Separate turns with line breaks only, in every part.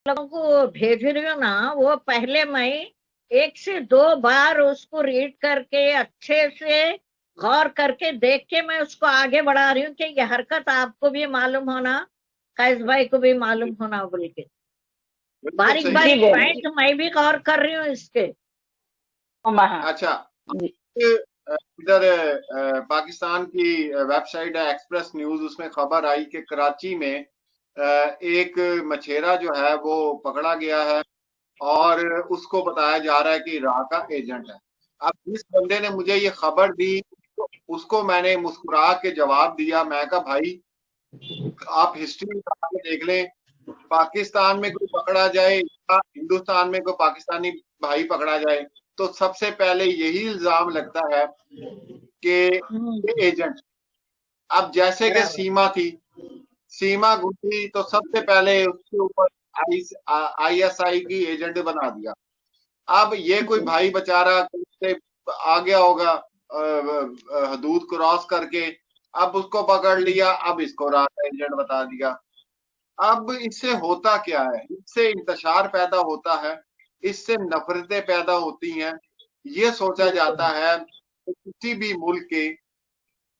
लोगों को भेज रही हूँ ना, वो पहले मैं 1 से 2 बार उसको रीड करके अच्छे से गौर करके देख के मैं उसको आगे बढ़ा रही हूँ कि ये हरकत आपको भी मालूम होना, कैस भाई को भी मालूम होना बोल के।
बिल्कुल
बारीक
सही।
जी
बारीक
बहन जी।
पॉइंट मैं भी गौर कर रही हूँ इसके।
अच्छा,
जी
इधर पाकिस्तान की वेबसाइट है एक्सप्रेस न्यूज, उसमें खबर आई कि कराची में एक मछेरा जो है वो पकड़ा गया है और उसको बताया जा रहा है कि इराक का एजेंट है। अब जिस बंदे ने मुझे ये खबर दी तो उसको मैंने मुस्कुरा के जवाब दिया, मैं कहा भाई आप हिस्ट्री में देख लें, पाकिस्तान में कोई पकड़ा जाए या हिंदुस्तान में कोई पाकिस्तानी भाई पकड़ा जाए तो सबसे पहले यही इल्जाम लगता है कि ये एजेंट। अब जैसे कि
बराबर।
सीमा थी, सीमा घुसी तो सबसे पहले उसके ऊपर आईएसआई की एजेंट बना दिया। अब ये कोई भाई बेचारा से आ गया होगा हदूद क्रॉस करके, अब उसको पकड़ लिया, अब इसको रात एजेंट बता दिया। अब इससे होता क्या है, इससे इंतशार पैदा होता है, इससे नफरतें पैदा होती हैं। ये सोचा जाता है कि किसी भी मुल्क के,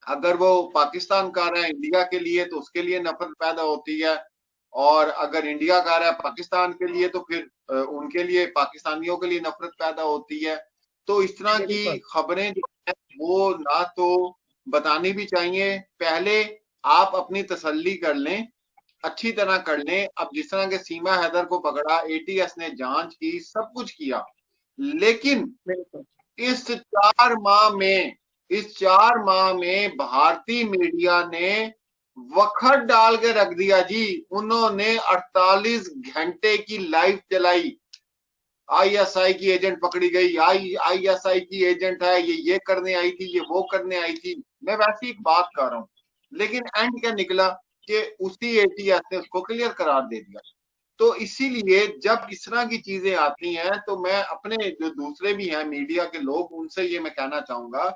अगर वो पाकिस्तान का रहा है इंडिया के लिए तो उसके लिए नफरत पैदा होती है, और अगर इंडिया का रहा है पाकिस्तान के लिए तो फिर उनके लिए, पाकिस्तानियों के लिए नफरत पैदा होती है। तो इस तरह की खबरें जो है वो ना तो बतानी भी चाहिए। पहले आप अपनी तसल्ली कर लें, अच्छी तरह कर लें। अब जिस तरह के सीमा हैदर को पकड़ा, एटीएस ने जांच की, सब कुछ किया, लेकिन इस 4 माह में, इस 4 माह में भारतीय मीडिया ने वखत डाल के रख दिया जी। उन्होंने 48 घंटे की लाइव चलाई, आईएसआई की एजेंट पकड़ी गई, आईएसआई की एजेंट है, ये करने आई थी, ये वो करने आई थी। मैं वैसी एक बात कर रहा हूं, लेकिन एंड क्या निकला कि उसी एटीएस ने उसको क्लियर करार दे दिया। तो इसीलिए जब इस तरह की चीजें आती हैं तो मैं अपने जो दूसरे भी हैं मीडिया के लोग, उनसे ये मैं कहना चाहूंगा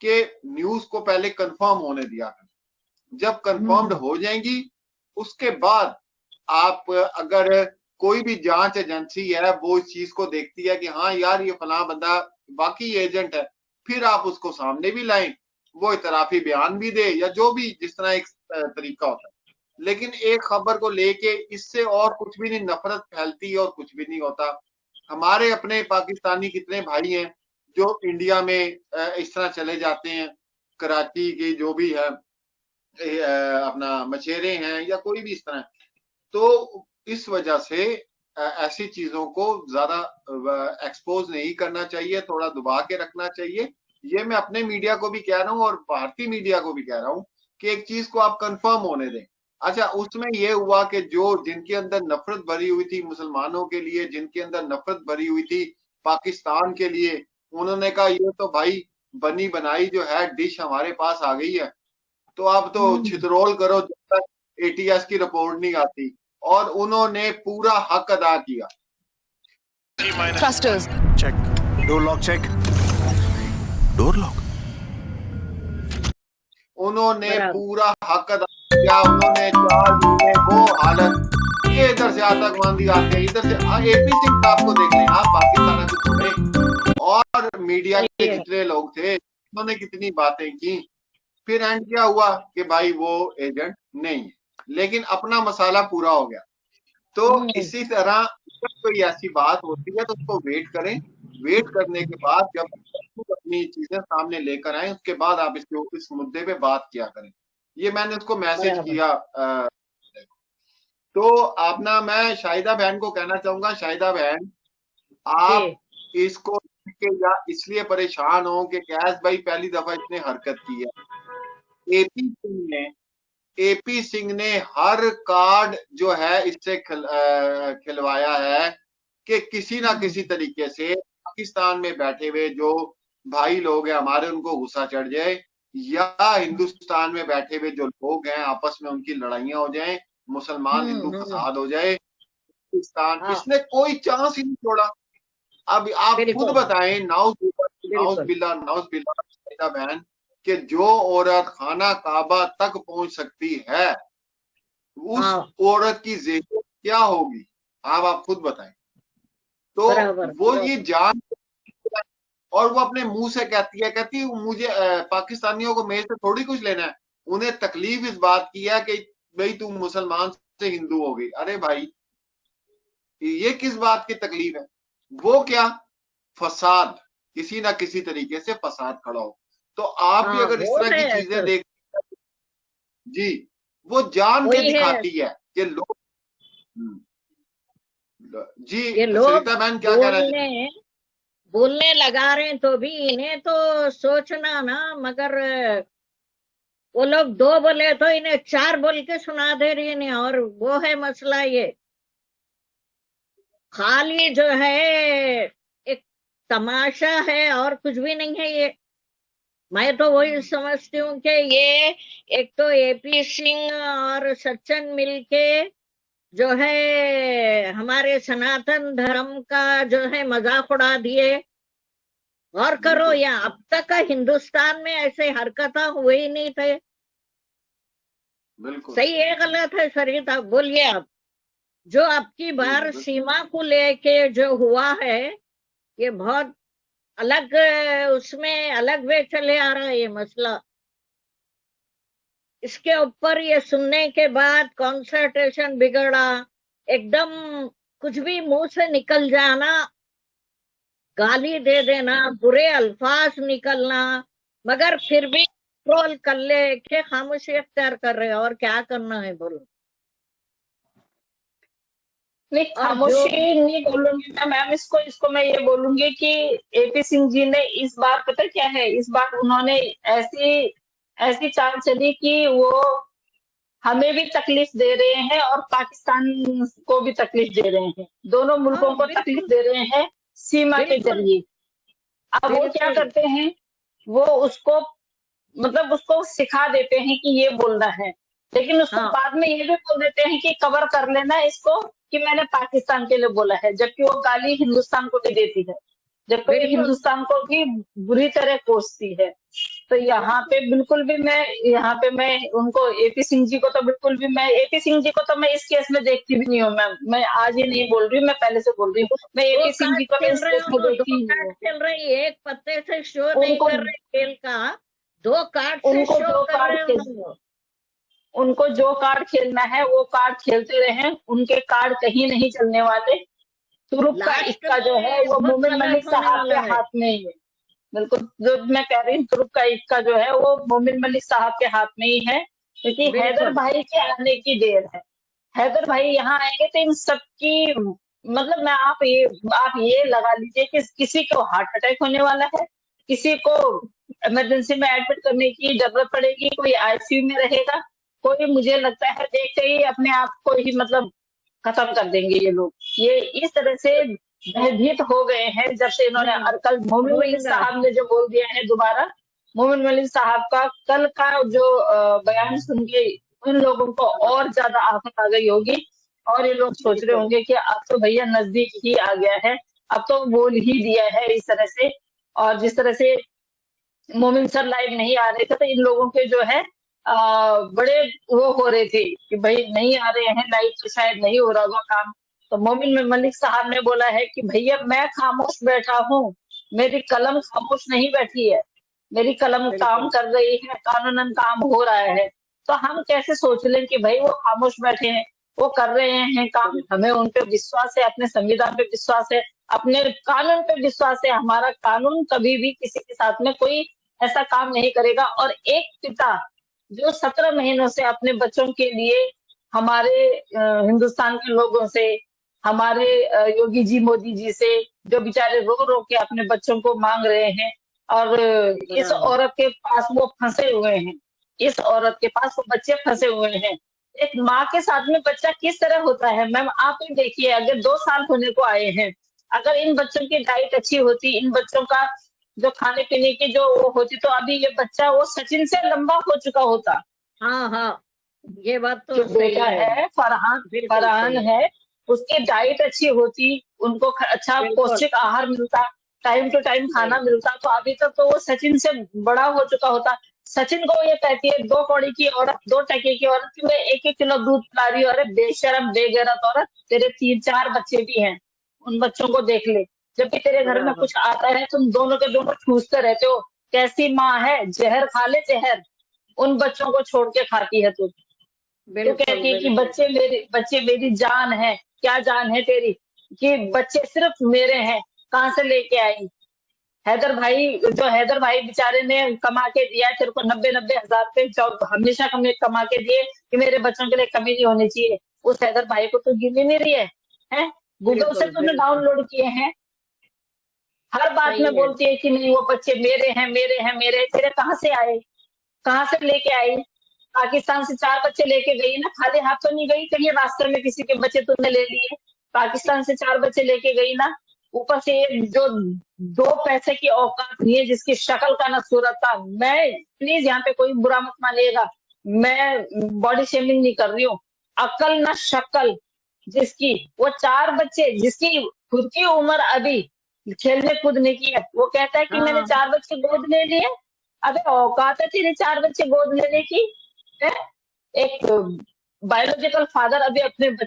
कि न्यूज को पहले कंफर्म होने दिया करें। जब कंफर्म्ड हो जाएंगी उसके बाद आप, अगर कोई भी जांच एजेंसी है वो इस चीज को देखती है कि हाँ यार ये फला बंदा बाकी एजेंट है, फिर आप उसको सामने भी लाएं, वो इतराफी बयान भी दे, या जो भी जिस तरह एक तरीका होता है। लेकिन एक खबर को लेके इससे और कुछ भी नहीं, नफरत फैलती है और कुछ भी नहीं होता। हमारे अपने पाकिस्तानी कितने भाई हैं जो इंडिया में इस तरह चले जाते हैं, कराची की जो भी है अपना मछेरे हैं या कोई भी इस तरह। तो इस वजह से ऐसी चीजों को ज्यादा एक्सपोज नहीं करना चाहिए, थोड़ा दबा के रखना चाहिए। ये मैं अपने मीडिया को भी कह रहा हूँ और भारतीय मीडिया को भी कह रहा हूँ कि एक चीज को आप कंफर्म होने दें। अच्छा, उसमें यह हुआ कि जो जिनके अंदर नफरत भरी हुई थी मुसलमानों के लिए, जिनके अंदर नफरत भरी हुई थी पाकिस्तान के लिए, उन्होंने कहा ये तो भाई बनी बनाई जो है डिश हमारे पास आ गई है, तो आप तो छितरोल करो जब तक एटीएस की रिपोर्ट नहीं आती। और उन्होंने पूरा हक अदा किया।
Thrusters.
Check. Door lock check. Door lock.
उन्होंने पूरा हक अदा किया। उन्होंने 4 महीने वो हालत, ये इधर से आतंकवादी आते हैं, इधर से एपी सिंह साहब को देख लें आप, पाकिस्तान को छोड़े, और मीडिया के जितने लोग थे उन्होंने कितनी बातें की। फिर एंड क्या हुआ कि भाई वो एजेंट नहीं है, लेकिन अपना मसाला पूरा हो गया। तो इसी तरह जब कोई ऐसी बात होती है तो उसको वेट करें, वेट करने के बाद जब अपनी चीजें सामने लेकर आए उसके बाद आप इस मुद्दे पे बात किया करें। ये मैंने उसको मैसेज किया। तो अपना मैं शाहिदा बहन को कहना चाहूंगा, शाहिदा बहन आप इसको या इसलिए परेशान हो कि कैस भाई पहली दफा इसने हरकत की है। एपी सिंह ने हर कार्ड जो है इससे खिलवाया है कि किसी ना किसी तरीके से पाकिस्तान में बैठे हुए जो भाई लोग हैं हमारे, उनको गुस्सा चढ़ जाए, या हिंदुस्तान में बैठे हुए जो लोग हैं आपस में उनकी लड़ाइयां हो जाएं, मुसलमान हिंदू फसाद हो जाए। पाकिस्तान इसने कोई चांस ही नहीं छोड़ा। अब आप खुद बताएं, नाउज बिल्ला बहन, कि जो औरत खाना काबा तक पहुंच सकती है उस औरत की ज़िंदगी क्या होगी। आप खुद बताएं। तो
बराबर
वो
बराबर।
ये जान, और वो अपने मुंह से कहती है मुझे पाकिस्तानियों को मेरे से थोड़ी कुछ लेना है। उन्हें तकलीफ इस बात की है कि भाई तू मुसलमान से हिंदू हो गई। अरे भाई, ये किस बात की तकलीफ है? वो क्या, फसाद, किसी ना किसी तरीके से फसाद खड़ा हो। तो आप भी
हाँ
अगर इस
वो
तरह की
है
चीजें
सर,
देख, जी, वो जान के
वही है।
दिखाती है कि लोग। जी,
ये लोग
सरिता बहन क्या कह रहे थे?
बोलने बोलने लगा रहे हैं, तो भी इन्हें तो सोचना ना, मगर वो लोग दो बोले तो इन्हें चार बोल के सुना दे रही है, और वो है मसला। ये खाली जो है एक तमाशा है, और कुछ भी नहीं है ये। मैं तो वही समझती हूँ कि ये एक तो एपी सिंह और सचिन मिलके जो है हमारे सनातन धर्म का जो है मजाक उड़ा दिए। और करो,
बिल्कुल
या अब तक का हिंदुस्तान में ऐसे हरकत हुए ही नहीं थे।
बिल्कुल
सही है गलत है सरिता, बोलिए आप। जो अब की
जी जी
बार
बिल्कुल।
सीमा को लेके जो हुआ है, ये बहुत अलग, उसमें अलग वे चले आ रहा है ये मसला। इसके ऊपर ये सुनने के बाद कंसंट्रेशन बिगड़ा एकदम। कुछ भी मुंह से निकल जाना, गाली दे देना, बुरे अल्फाज निकलना, मगर फिर भी कंट्रोल कर ले के खामोशी अख्तियार कर रहे हैं। और क्या करना है बोलो।
नहीं,
और जो
खामोशी नहीं बोलूंगी मैं मैम, इसको इसको मैं ये बोलूंगी कि एपी सिंह जी ने इस बार, पता क्या है, इस बार उन्होंने ऐसी ऐसी चाल चली कि वो हमें भी तकलीफ दे रहे हैं और पाकिस्तान को भी तकलीफ दे रहे हैं, दोनों
हाँ
मुल्कों को तकलीफ
बिल्कुल
दे रहे हैं सीमा के
बिल्कुल
जरिए। अब वो क्या
बिल्कुल।
करते हैं, वो उसको मतलब उसको सिखा देते हैं कि ये बोलना है, लेकिन उसको
हाँ
बाद में ये भी बोल देते हैं कि कवर कर लेना इसको कि मैंने पाकिस्तान के लिए बोला है, जबकि वो गाली हिंदुस्तान को भी देती है, जबकि वो
बिल्कुल।
हिंदुस्तान को भी बुरी तरह कोसती है। तो यहाँ पे बिल्कुल भी मैं, यहाँ पे मैं उनको, एपी सिंह जी को तो बिल्कुल भी, मैं एपी सिंह जी को तो मैं इस केस में देखती भी नहीं हूँ मैम। मैं आज ही नहीं बोल रही हूँ, मैं पहले से बोल रही हूँ, मैं
दो
एपी सिंह
कार्ड
जी को मैं
खेल
इस
रहे
केस
हो
में
तो
देखती
दो
ही नहीं
कार्ड
हूँ।
खेल रहे, एक पत्ते से शो नहीं
उनको
कर रहे खेल का, दो कार्ड से
उनको
शो
जो
कर
कार्ड
रहे
खेल
हो।
उनको जो कार्ड खेलना है वो कार्ड खेलते रहे, उनके कार्ड कहीं नहीं चलने वाले। तुरुप का
लास्ट
इक्का जो है
में
वो
बहुत
मोमिन
गलत
मलिक
होने
साहब
वाला
के
है।
हाथ में ही है। बिल्कुल, जो मैं कह रही हूँ, तुरुप का इक्का जो है वो मोमिन मलिक साहब के हाथ में ही है, क्योंकि हैदर
बिल्कुल
भाई के आने की देर है। हैदर भाई यहाँ आएंगे तो इन सबकी, मतलब मैं, आप ये लगा लीजिए कि किसी को हार्ट अटैक होने वाला है, किसी को इमरजेंसी में एडमिट करने की जरूरत पड़ेगी, कोई आईसीयू में रहेगा, कोई, मुझे लगता है देखते ही अपने आप को ही मतलब खत्म कर देंगे ये लोग। ये इस तरह से भयभीत हो गए हैं जब से इन्होंने,
नहीं
और कल मोमिन मलिक
रोहिंगा।
साहब ने जो बोल दिया है दोबारा, मोमिन मलिक साहब का कल का जो बयान सुन के उन लोगों को और ज्यादा आफत आ गई होगी, और ये लोग सोच रहे
बिल्कुल
होंगे कि अब तो भैया नजदीक ही आ गया है, अब तो बोल ही दिया है इस तरह से। और जिस तरह से मोमिन सर लाइव नहीं आ रहे थे तो इन लोगों के जो है बड़े वो हो रहे थे कि भाई नहीं आ रहे हैं लाइव तो शायद नहीं हो रहा होगा काम। तो मोमिन मलिक साहब ने बोला है कि भैया मैं खामोश बैठा हूँ, मेरी कलम खामोश नहीं बैठी है, मेरी कलम काम
बिल्कुल
कर रही है, कानूनन काम हो रहा है। तो हम कैसे सोच लें कि भाई वो खामोश बैठे हैं, वो कर रहे हैं काम,
बिल्कुल।
हमें उन पे विश्वास है, अपने संविधान पे विश्वास है, अपने कानून पे विश्वास है। हमारा कानून कभी भी किसी के साथ में कोई ऐसा काम नहीं करेगा। और एक पिता जो 17 महीनों से अपने बच्चों के लिए हमारे हिंदुस्तान के लोगों से, हमारे योगी जी, मोदी जी से, जो बेचारे रो रो के अपने बच्चों को मांग रहे हैं, और इस
बराबर
औरत के पास वो फंसे हुए हैं, इस औरत के पास वो बच्चे फंसे हुए हैं। एक माँ के साथ में बच्चा किस तरह होता है मैम, आप ही देखिए, अगर 2 साल होने को आए हैं, अगर इन बच्चों की डाइट अच्छी होती, इन बच्चों का जो खाने पीने की जो वो होती, तो अभी ये बच्चा वो सचिन से लंबा हो चुका होता।
हाँ हाँ, ये बात तो
जो
सही
बेटा
है।
है फरहान,
बिल्कुल
फरहान
सही है।
है, उसकी डाइट अच्छी होती, उनको अच्छा
बिल्कुल
पौष्टिक आहार मिलता, टाइम टू टाइम खाना
सही।
मिलता, तो अभी तक तो वो सचिन से बड़ा हो चुका होता। सचिन को ये कहती है 2 कौड़ी की औरत, 2 टके की औरत, कि मैं 1-1 किलो दूध पिला रही हूँ। अरे बेशरम बेगैरत औरत, तेरे 3-4 बच्चे भी हैं, उन बच्चों को देख ले। जब भी तेरे घर में
बराबर,
कुछ आता है तुम दोनों के दोनों ठूसते रहते हो। कैसी माँ है, जहर खा ले जहर, उन बच्चों को छोड़ के खाती है तू। तो
बिल्कुल
कहती है कि
बिल्कुल।
बच्चे मेरी जान है। क्या जान है तेरी, कि बच्चे सिर्फ मेरे हैं, कहाँ से लेके आई? हैदर भाई बेचारे ने कमा के दिया है तेरे को 90-90 हजार रुपए, हमेशा कमा के दिए कि मेरे बच्चों के लिए कमी नहीं होनी चाहिए। उस हैदर भाई को तो गिन ही नहीं रही है? गूगल से
बिल्कुल
तूने
बिल्कुल।
डाउनलोड किए हैं। हर बात में
सही है।
बोलती है कि नहीं वो बच्चे मेरे हैं, मेरे हैं, मेरे हैं। तेरे कहाँ से आए, कहाँ से लेके आई? पाकिस्तान से 4 बच्चे लेके गई ना, खाली हाथ तो नहीं गई कहीं रास्ते में किसी के बच्चे तूने ले लिए। पाकिस्तान से 4 बच्चे लेके गई ना। ऊपर से ये जो 2 पैसे की औकात नहीं है, जिसकी शक्ल का ना सूरत का। मैं प्लीज यहाँ पे कोई बुरा मत मानिएगा, मैं बॉडी शेमिंग नहीं कर रही हूँ। अकल ना शक्ल जिसकी, वो 4 बच्चे, जिसकी खुद की उम्र अभी खेलने कूदने की है, वो कहता है कि मैंने
हाँ
4 बच्चे गोद ले लिए। अबे औकात है तेरे 4 बच्चे गोद लेने की? है? एक बायोलॉजिकल फादर अभी अपने बच्चे